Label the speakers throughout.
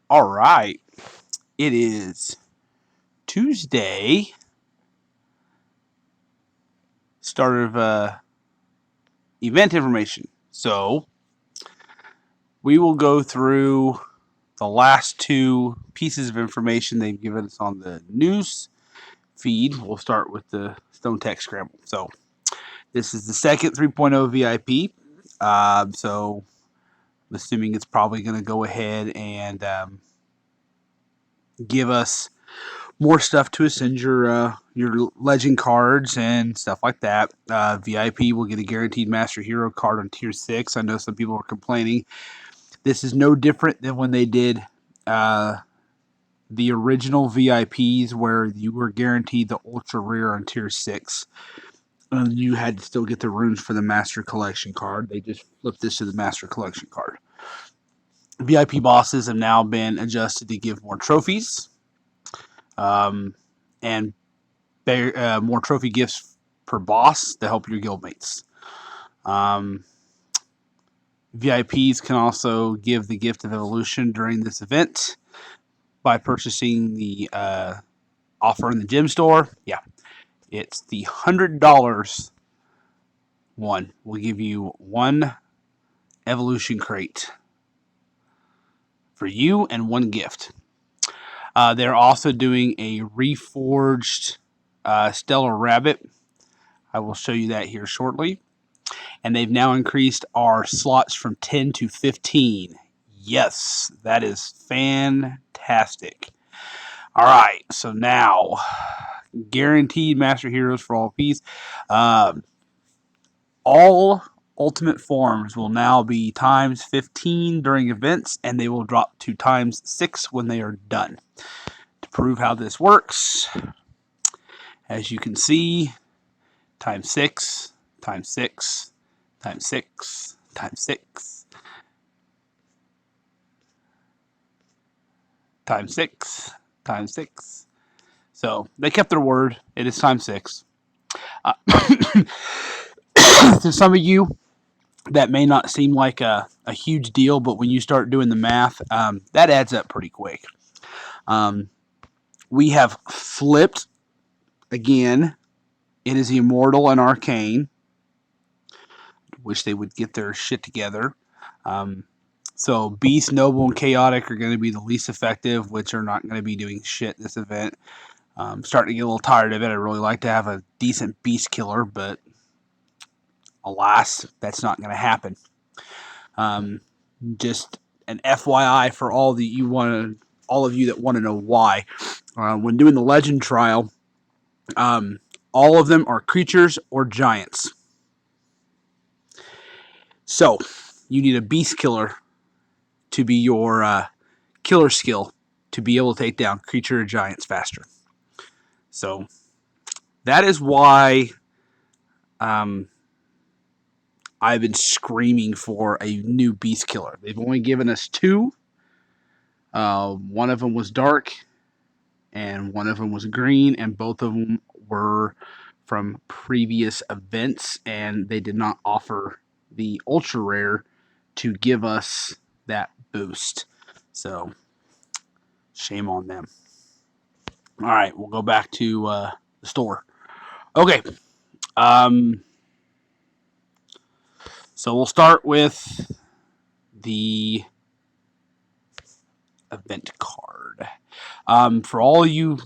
Speaker 1: All right. It is Tuesday, start of event information. So we will go through the last two pieces of information they've given us on the news feed. We'll start with the Stone Tech Scramble. So this is the second 3.0 VIP. So I'm assuming it's probably going to go ahead and give us more stuff to ascend your legend cards and stuff like that. VIP will get a guaranteed Master Hero card on Tier 6. I know some people are complaining. This is no different than when they did the original VIPs where you were guaranteed the Ultra Rare on Tier 6. And you had to still get the runes for the Master Collection card. They just flipped this to the Master Collection card. VIP bosses have now been adjusted to give more trophies. And more trophy gifts per boss to help your guildmates. VIPs can also give the gift of evolution during this event by purchasing the offer in the gym store. Yeah, it's the $100 one. We'll give you one evolution crate for you and one gift. They're also doing a reforged Stellar Rabbit. I will show you that here shortly. And they've now increased our slots from 10 to 15. Yes, that is fantastic. All right, so now guaranteed Master Heroes for all piece. All ultimate forms will now be times 15 during events, and they will drop to times 6 when they are done. To prove how this works, as you can see, times 6, times 6, times 6, times 6, times 6, times 6. So they kept their word. It is times 6. To some of you, that may not seem like a huge deal, but when you start doing the math, that adds up pretty quick. We have flipped again. It is Immortal and Arcane. Wish they would get their shit together. So Beast, Noble, and Chaotic are going to be the least effective, which are not going to be doing shit this event. Starting to get a little tired of it. I'd really like to have a decent Beast Killer, but alas, that's not going to happen. Just an FYI for all of you that want to know why. When doing the Legend trial, all of them are creatures or giants. So you need a Beast Killer to be your killer skill to be able to take down creature or giants faster. So that is why I've been screaming for a new Beast Killer. They've only given us two. One of them was dark, and one of them was green, and both of them were from previous events, and they did not offer the ultra rare to give us that boost. So, shame on them. All right, we'll go back to the store. Okay. So we'll start with the event card. For all of you,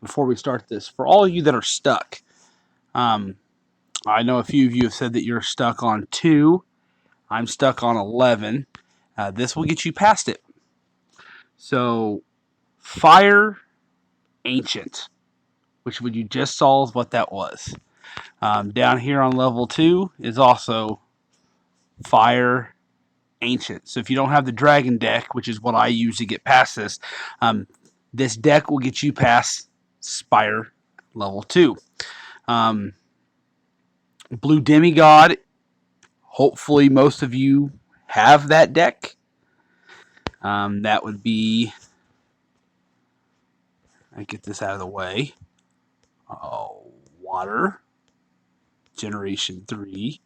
Speaker 1: before we start this, for all of you that are stuck, I know a few of you have said that you're stuck on 2. I'm stuck on 11. This will get you past it. So, Fire Ancient, which would you just saw what that was. Down here on level 2 is also Fire Ancient. So if you don't have the Dragon deck, which is what I use to get past this, this deck will get you past Spire level 2. Blue Demigod, hopefully most of you have that deck. That would be... I get this out of the way. Water. Generation 3.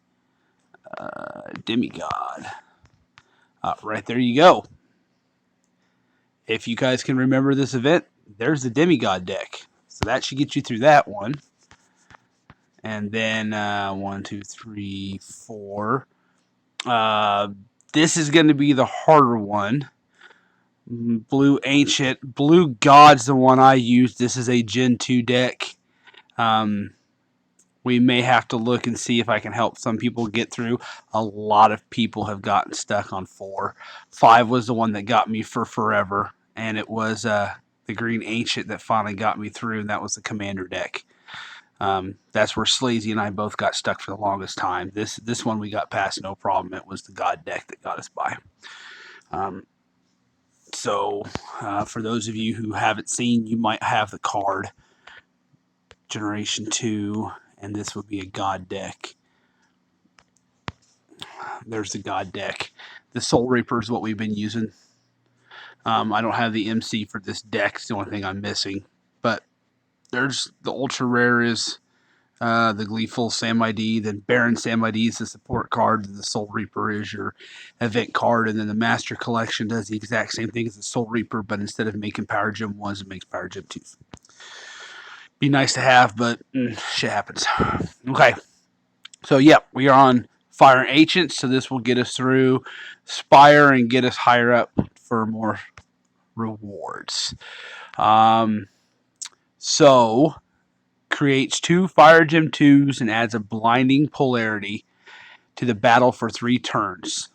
Speaker 1: Demigod. Right there you go. If you guys can remember this event, there's the Demigod deck. So that should get you through that one. And then 1, 2, 3, 4. This is going to be the harder one. Blue Ancient. Blue God's the one I used. This is a Gen 2 deck. We may have to look and see if I can help some people get through. A lot of people have gotten stuck on 4. 5 was the one that got me for forever. And it was the Green Ancient that finally got me through. And that was the Commander deck. That's where Sleazy and I both got stuck for the longest time. This one we got past no problem. It was the God deck that got us by. So for those of you who haven't seen, you might have the card Generation 2, and this would be a God deck. There's the God deck. The Soul Reaper is what we've been using. I don't have the MC for this deck. It's the only thing I'm missing. But there's the ultra rare is the Gleeful Sam ID. Then Baron Sam ID is the support card. And the Soul Reaper is your event card. And then the Master Collection does the exact same thing as the Soul Reaper, but instead of making Power Gem 1s, it makes Power Gem 2s. Be nice to have, but shit happens. Okay. So, yep, we are on Fire and Ancients. So this will get us through Spire and get us higher up for more rewards. So creates 2 Fire Gem 2s and adds a blinding polarity to the battle for 3 turns.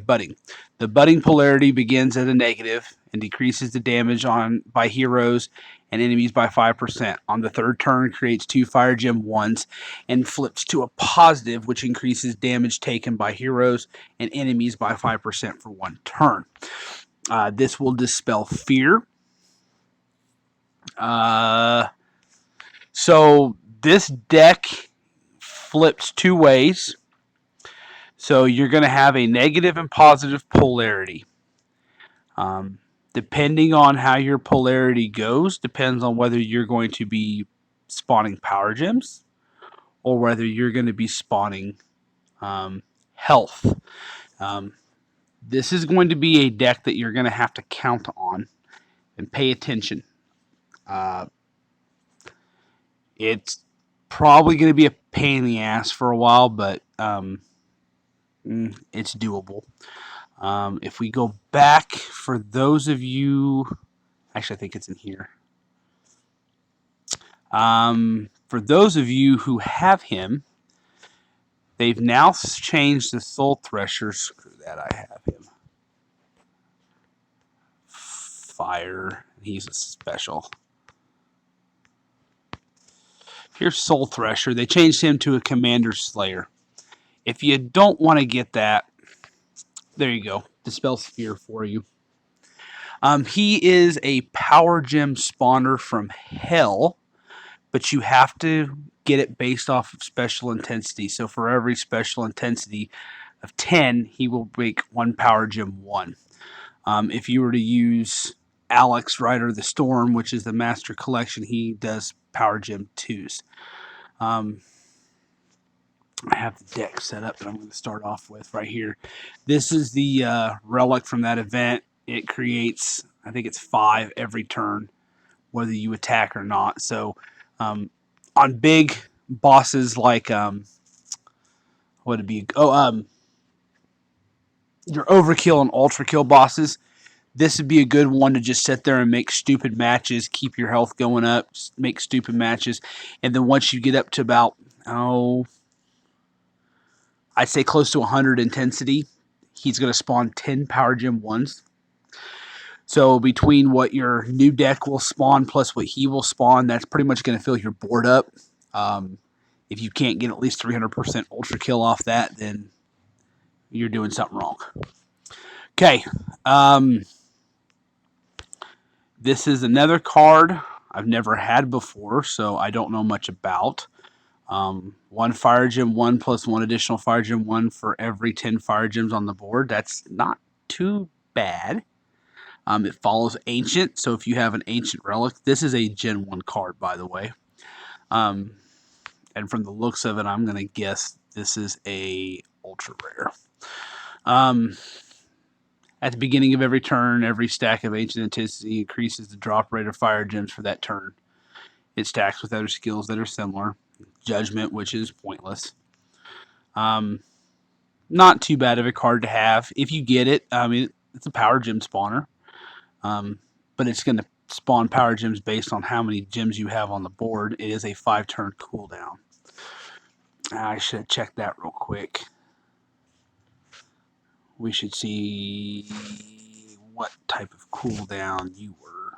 Speaker 1: Budding. The budding polarity begins at a negative and decreases the damage by heroes and enemies by 5%. On the 3rd turn, creates 2 Fire Gem 1s and flips to a positive, which increases damage taken by heroes and enemies by 5% for 1 turn. This will dispel fear. So this deck flips 2 ways. So you're going to have a negative and positive polarity. Depending on how your polarity goes, depends on whether you're going to be spawning Power Gems or whether you're going to be spawning health. This is going to be a deck that you're going to have to count on and pay attention. It's probably going to be a pain in the ass for a while, but it's doable. If we go back, for those of you, actually I think it's in here. For those of you who have him, they've now changed the Soul Thresher. Screw that, I have him. Fire, he's a special. Here's Soul Thresher. They changed him to a Commander Slayer. If you don't want to get that, there you go. Dispel Fear for you. He is a Power Gem spawner from hell, but you have to get it based off of special intensity. So for every special intensity of 10, he will make 1 Power Gem 1. If you were to use Alex Rider the Storm, which is the Master Collection, he does Power Gem 2s. I have the deck set up that I'm going to start off with right here. This is the relic from that event. It creates, I think it's 5 every turn, whether you attack or not. So on big bosses like your overkill and ultra kill bosses, this would be a good one to just sit there and make stupid matches, keep your health going up, make stupid matches, and then once you get up to about I'd say close to 100 intensity, he's going to spawn 10 Power Gem 1s. So between what your new deck will spawn plus what he will spawn, that's pretty much going to fill your board up. If you can't get at least 300% ultra kill off that, then you're doing something wrong. Okay. This is another card I've never had before, so I don't know much about. 1 Fire Gem 1 plus 1 additional Fire Gem 1 for every 10 Fire Gems on the board. That's not too bad. It follows Ancient, so if you have an Ancient Relic, this is a Gen 1 card, by the way. And from the looks of it, I'm going to guess this is a ultra rare. At the beginning of every turn, every stack of Ancient Intensity increases the drop rate of fire gems for that turn. It stacks with other skills that are similar. Judgment, which is pointless. Not too bad of a card to have. If you get it, I mean, it's a power gem spawner. But it's going to spawn power gems based on how many gems you have on the board. It is a 5-turn cooldown. I should have checked that real quick. We should see what type of cooldown you were.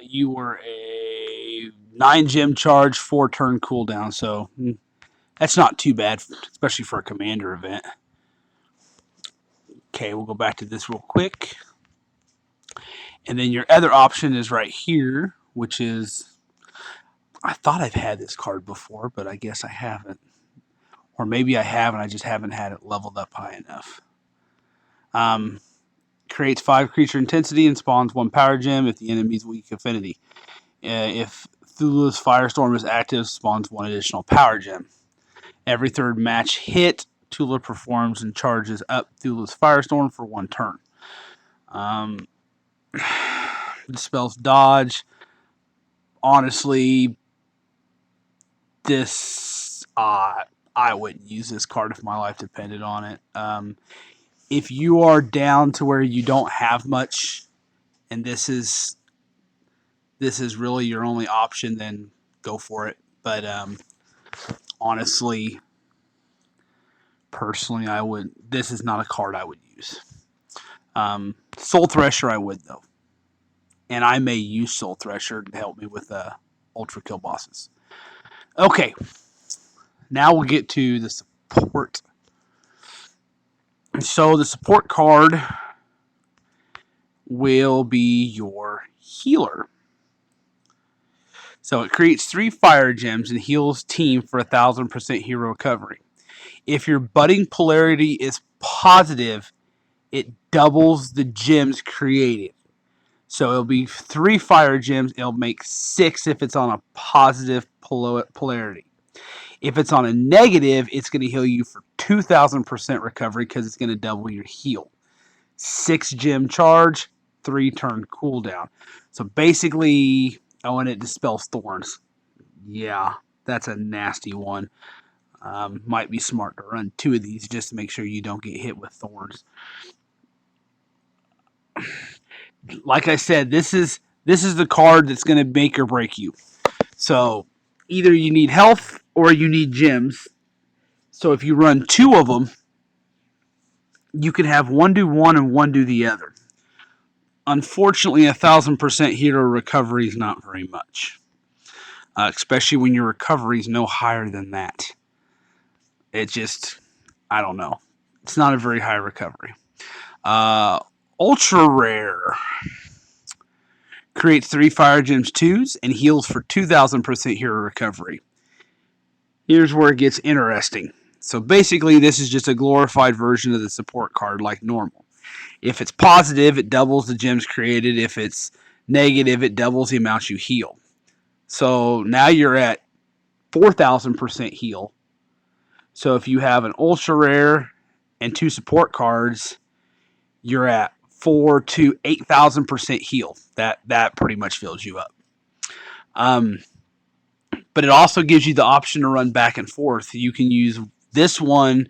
Speaker 1: You were a 9-gem charge, 4-turn cooldown, so that's not too bad, especially for a commander event. Okay, we'll go back to this real quick. And then your other option is right here, which is, I thought I've had this card before, but I guess I haven't. Or maybe I have and I just haven't had it leveled up high enough. Creates 5 creature intensity and spawns 1 power gem if the enemy's weak affinity. If Thulu's Firestorm is active, spawns 1 additional power gem. Every third match hit, Tula performs and charges up Thulu's Firestorm for 1 turn. Dispels dodge. Honestly, this I wouldn't use this card if my life depended on it. If you are down to where you don't have much, and this is really your only option, then go for it. But honestly, personally, I would. This is not a card I would use. Soul Thresher, I would though, and I may use Soul Thresher to help me with Ultra Kill bosses. Okay, now we'll get to the support. So the support card will be your healer. So it creates 3 fire gems and heals team for 1000% hero recovery. If your budding polarity is positive, it doubles the gems created. So it'll be 3 fire gems. It'll make 6 if it's on a positive polarity. If it's on a negative, it's going to heal you for 2000% recovery because it's going to double your heal. 6 gem charge, 3 turn cooldown. So basically, oh, and it dispels thorns. Yeah, that's a nasty one. Might be smart to run 2 of these just to make sure you don't get hit with thorns. Like I said, this is the card that's going to make or break you. So either you need health or you need gems. So if you run 2 of them, you can have one do one and one do the other. Unfortunately, 1000% hero recovery is not very much, especially when your recovery is no higher than that. It just, I don't know. It's not a very high recovery. Ultra Rare creates 3 Fire Gems 2s and heals for 2000% hero recovery. Here's where it gets interesting. So basically, this is just a glorified version of the support card like normal. If it's positive, it doubles the gems created. If it's negative, it doubles the amount you heal. So now you're at 4000% heal. So if you have an Ultra Rare and 2 support cards, you're at 4,000 to 8,000% heal. That pretty much fills you up. But it also gives you the option to run back and forth. You can use this one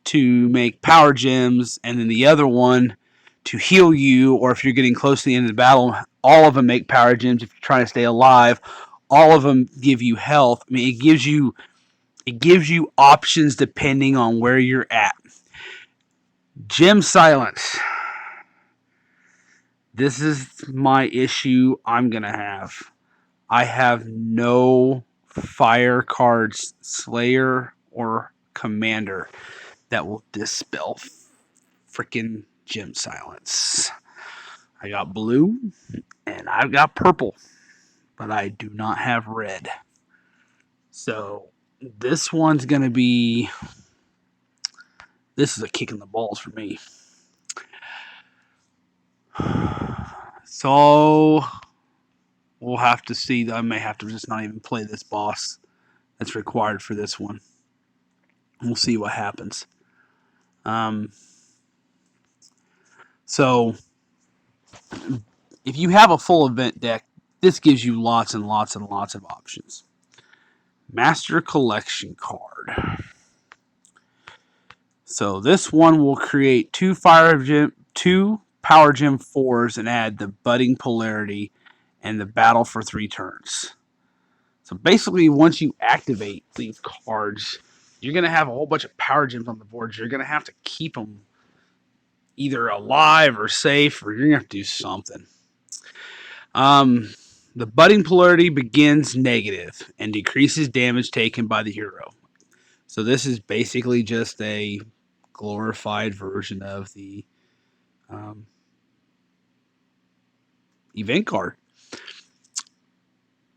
Speaker 1: to make power gems, and then the other one to heal you, or if you're getting close to the end of the battle, all of them make power gems. If you're trying to stay alive, all of them give you health. I mean, it gives you options depending on where you're at. Gem Silence. This is my issue I'm going to have. I have no fire cards, Slayer or Commander, that will dispel freaking Gem Silence. I got blue and I've got purple, but I do not have red. So this one's going to be... This is a kick in the balls for me. So we'll have to see. I may have to just not even play this boss that's required for this one. We'll see what happens. So if you have a full event deck, this gives you lots and lots and lots of options. Master Collection card. So this one will create two Power Gem 4s and add the Budding Polarity and the Battle for 3 turns. So basically, once you activate these cards, you're going to have a whole bunch of Power Gems on the board. You're going to have to keep them either alive or safe, or you're going to have to do something. The Budding Polarity begins negative and decreases damage taken by the hero. So this is basically just a glorified version of the event card.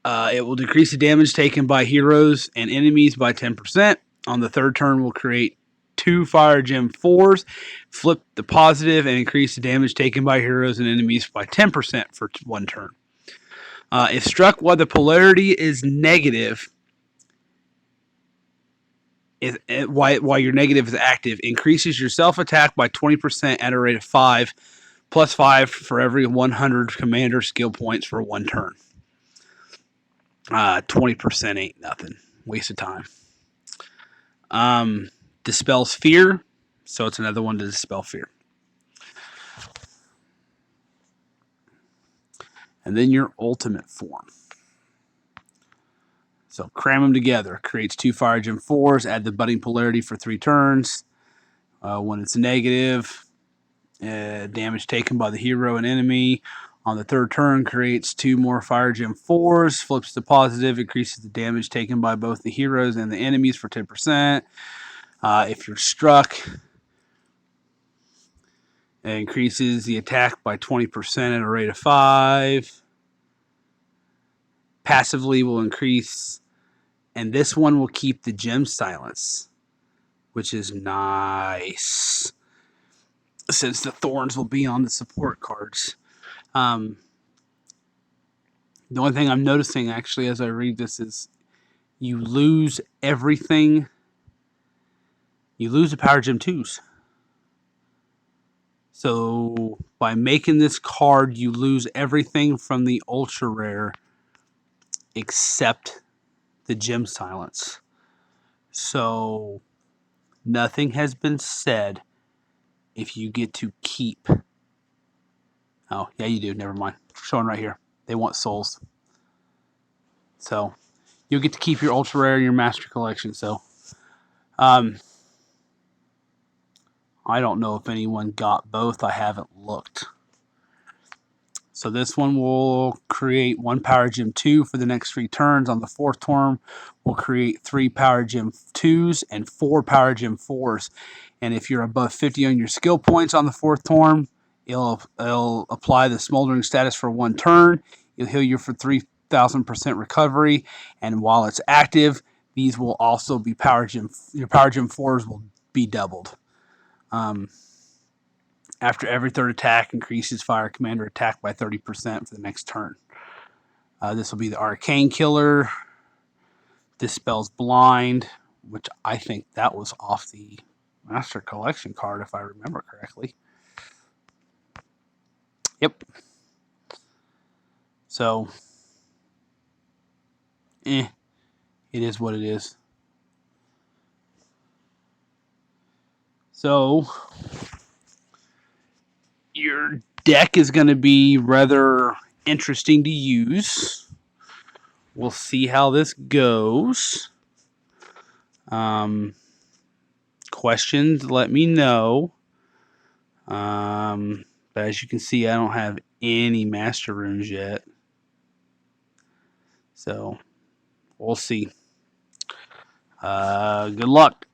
Speaker 1: It will decrease the damage taken by heroes and enemies by 10%. On the third turn, will create 2 Fire Gem 4s, flip the positive, and increase the damage taken by heroes and enemies by 10% for 1 turn. If struck while the polarity is negative, while your negative is active, increases your self-attack by 20% at a rate of 5, plus 5 for every 100 commander skill points for 1 turn. 20% ain't nothing. Waste of time. Dispels fear, so it's another one to dispel fear. And then your ultimate form. So cram them together. Creates 2 Fire Gem 4s. Add the Budding Polarity for 3 turns. When it's negative, damage taken by the hero and enemy. On the third turn, creates 2 more Fire Gem 4s. Flips to positive. Increases the damage taken by both the heroes and the enemies for 10%. If you're struck, it increases the attack by 20% at a rate of 5. Passively will increase, and this one will keep the gem silence, which is nice, since the thorns will be on the support cards. The only thing I'm noticing, actually, as I read this is you lose everything. You lose the Power Gem 2s. So by making this card, you lose everything from the Ultra Rare except the Gem Silence. So nothing has been said if you get to keep. Oh, yeah, you do. Never mind. Showing right here. They want souls. So you'll get to keep your Ultra Rare and your Master Collection. So I don't know if anyone got both. I haven't looked. So this one will create 1 Power Gem 2 for the next 3 turns. On the 4th turn, we'll create 3 Power Gem 2s and 4 Power Gem 4s. And if you're above 50 on your skill points on the 4th turn, it'll apply the Smoldering status for 1 turn. It'll heal you for 3,000% recovery. And while it's active, these will also be your Power Gem 4s will be doubled. After every third attack, increases Fire Commander attack by 30% for the next turn. This will be the Arcane Killer. Dispels Blind, which I think that was off the Master Collection card, if I remember correctly. Yep. So, it is what it is. So, your deck is going to be rather interesting to use. We'll see how this goes. Questions, let me know. But as you can see, I don't have any Master Runes yet. So, we'll see. Good luck.